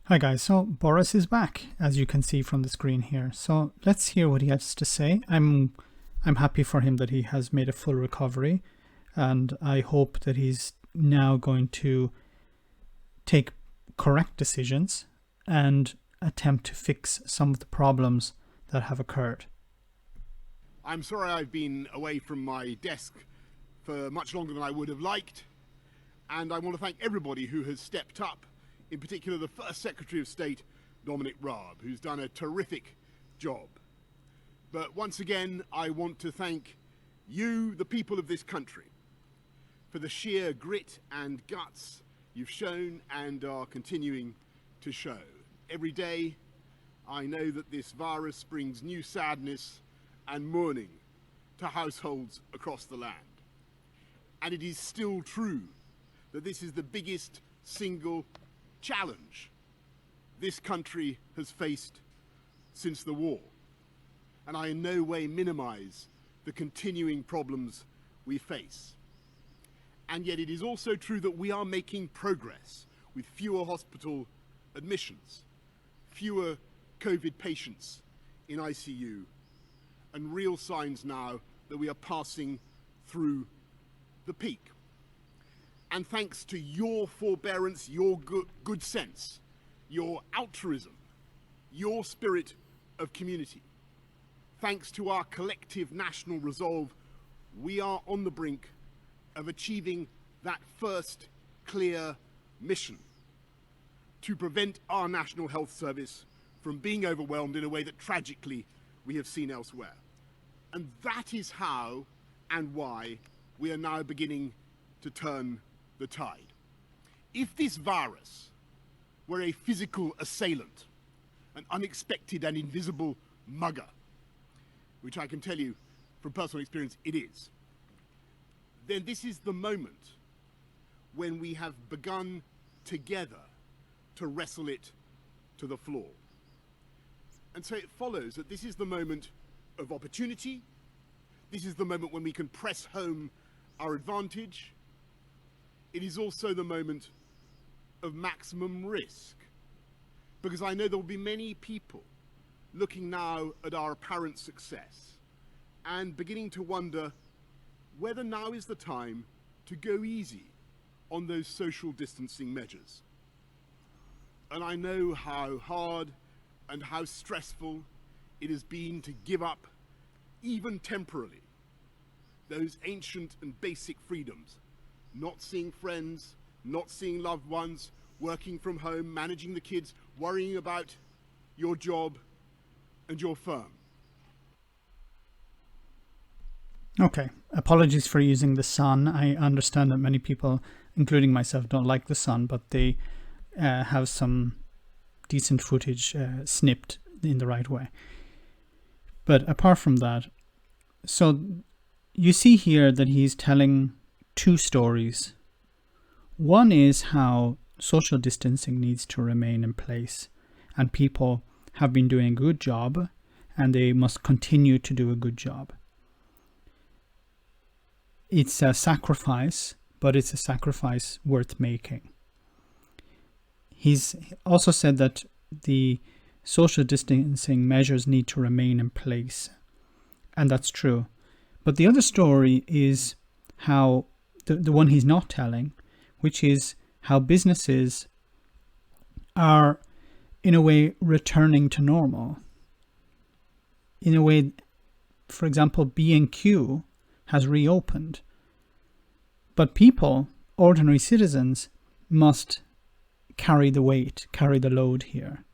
Hi guys, so Boris is back, as you can see from the screen here. So let's hear what he has to say. I'm happy for him that he has made a full recovery, and I hope that he's now going to take correct decisions and attempt to fix some of the problems that have occurred. I'm sorry I've been away from my desk for much longer than I would have liked, and I want to thank everybody who has stepped up, in particular the First Secretary of State, Dominic Raab, who's done a terrific job. But once again, I want to thank you, the people of this country, for the sheer grit and guts you've shown and are continuing to show. Every day, I know that this virus brings new sadness and mourning to households across the land. And it is still true that this is the biggest single challenge this country has faced since the war. And I in no way minimize the continuing problems we face. And yet it is also true that we are making progress with fewer hospital admissions, fewer COVID patients in ICU, and real signs now that we are passing through the peak. And thanks to your forbearance, your good sense, your altruism, your spirit of community, thanks to our collective national resolve, we are on the brink of achieving that first clear mission to prevent our National Health Service from being overwhelmed in a way that tragically we have seen elsewhere. And that is how and why we are now beginning to turn the tide. If this virus were a physical assailant, an unexpected and invisible mugger, which I can tell you from personal experience it is, then this is the moment when we have begun together to wrestle it to the floor. And so it follows that this is the moment of opportunity. This is the moment when we can press home our advantage. It is also the moment of maximum risk, because I know there will be many people looking now at our apparent success and beginning to wonder whether now is the time to go easy on those social distancing measures. And I know how hard and how stressful it has been to give up, even temporarily, those ancient and basic freedoms. Not seeing friends, not seeing loved ones, working from home, managing the kids, worrying about your job and your firm. Okay, apologies for using the sun. I understand that many people, including myself, don't like the sun, but they have some decent footage snipped in the right way. But apart from that, so you see here that he's telling two stories. One is how social distancing needs to remain in place, and people have been doing a good job and they must continue to do a good job. It's a sacrifice, but it's a sacrifice worth making. He's also said that the social distancing measures need to remain in place, and that's true. But the other story is how the one he's not telling, which is how businesses are, in a way, returning to normal. In a way, for example, B&Q has reopened. But people, ordinary citizens, must carry the weight, carry the load here.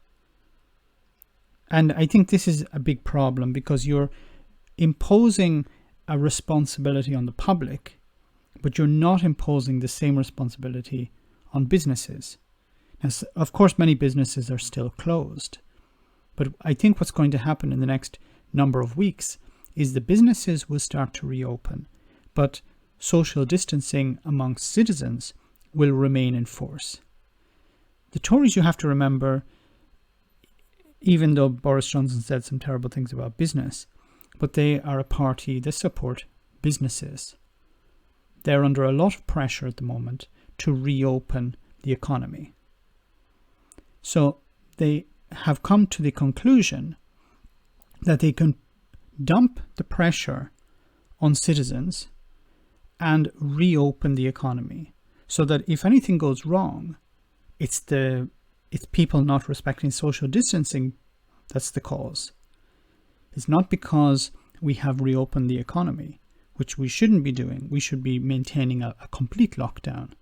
And I think this is a big problem, because you're imposing a responsibility on the public, but you're not imposing the same responsibility on businesses. Now, of course, many businesses are still closed, but I think what's going to happen in the next number of weeks is the businesses will start to reopen, but social distancing amongst citizens will remain in force. The Tories, you have to remember, even though Boris Johnson said some terrible things about business, but they are a party that support businesses. They're under a lot of pressure at the moment to reopen the economy. So they have come to the conclusion that they can dump the pressure on citizens and reopen the economy, so that if anything goes wrong, it's people not respecting social distancing that's the cause. It's not because we have reopened the economy, which we shouldn't be doing. We should be maintaining a complete lockdown.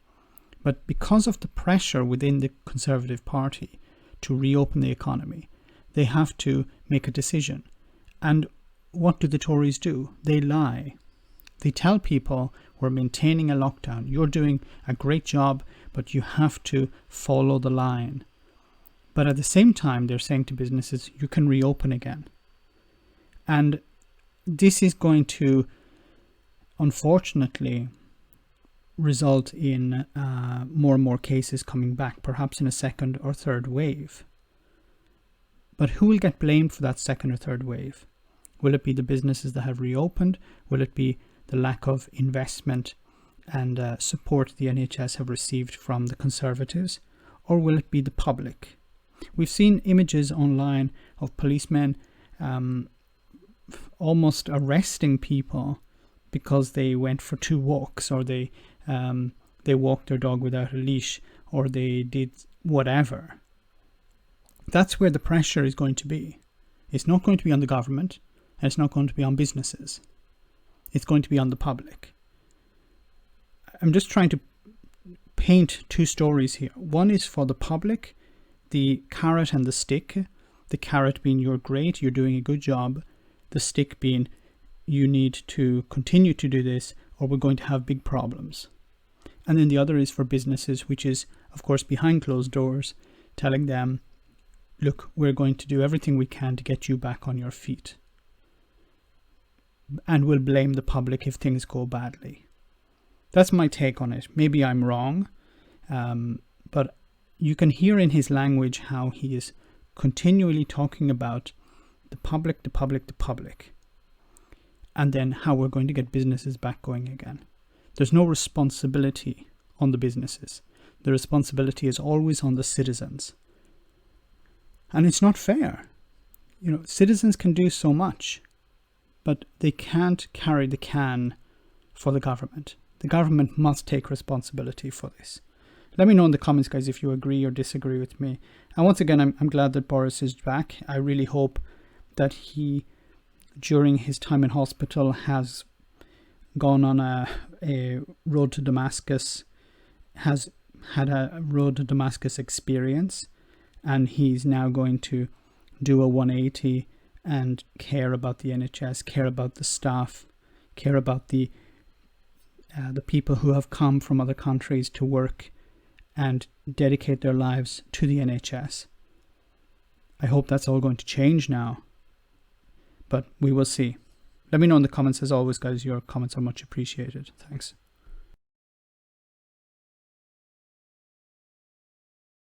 But because of the pressure within the Conservative Party to reopen the economy, they have to make a decision. And what do the Tories do? They lie. They tell people, we're maintaining a lockdown. You're doing a great job, but you have to follow the line. But at the same time, they're saying to businesses, you can reopen again. And this is going to, unfortunately, result in more and more cases coming back, perhaps in a second or third wave. But who will get blamed for that second or third wave? Will it be the businesses that have reopened? Will it be the lack of investment and support the NHS have received from the Conservatives? Or will it be the public? We've seen images online of policemen almost arresting people because they went for 2 walks, or they walked their dog without a leash, or they did whatever. That's where the pressure is going to be. It's not going to be on the government, and it's not going to be on businesses. It's going to be on the public. I'm just trying to paint 2 stories here. One is for the public, the carrot and the stick. The carrot being, you're great, you're doing a good job. The stick being, you need to continue to do this, or we're going to have big problems. And then the other is for businesses, which is, of course, behind closed doors, telling them, look, we're going to do everything we can to get you back on your feet. And we'll blame the public if things go badly. That's my take on it. Maybe I'm wrong, but you can hear in his language how he is continually talking about the public, the public, the public, and then how we're going to get businesses back going again. There's no responsibility on the businesses. The responsibility is always on the citizens. And it's not fair. You know, citizens can do so much, but they can't carry the can for the government. The government must take responsibility for this. Let me know in the comments, guys, if you agree or disagree with me. And once again, I'm glad that Boris is back. I really hope that he, during his time in hospital, has gone on a road to Damascus, has had a road to Damascus experience, and he's now going to do a 180 and care about the NHS, care about the staff, care about the people who have come from other countries to work and dedicate their lives to the NHS. I hope that's all going to change now, but we will see. Let me know in the comments, as always, guys. Your comments are much appreciated. Thanks.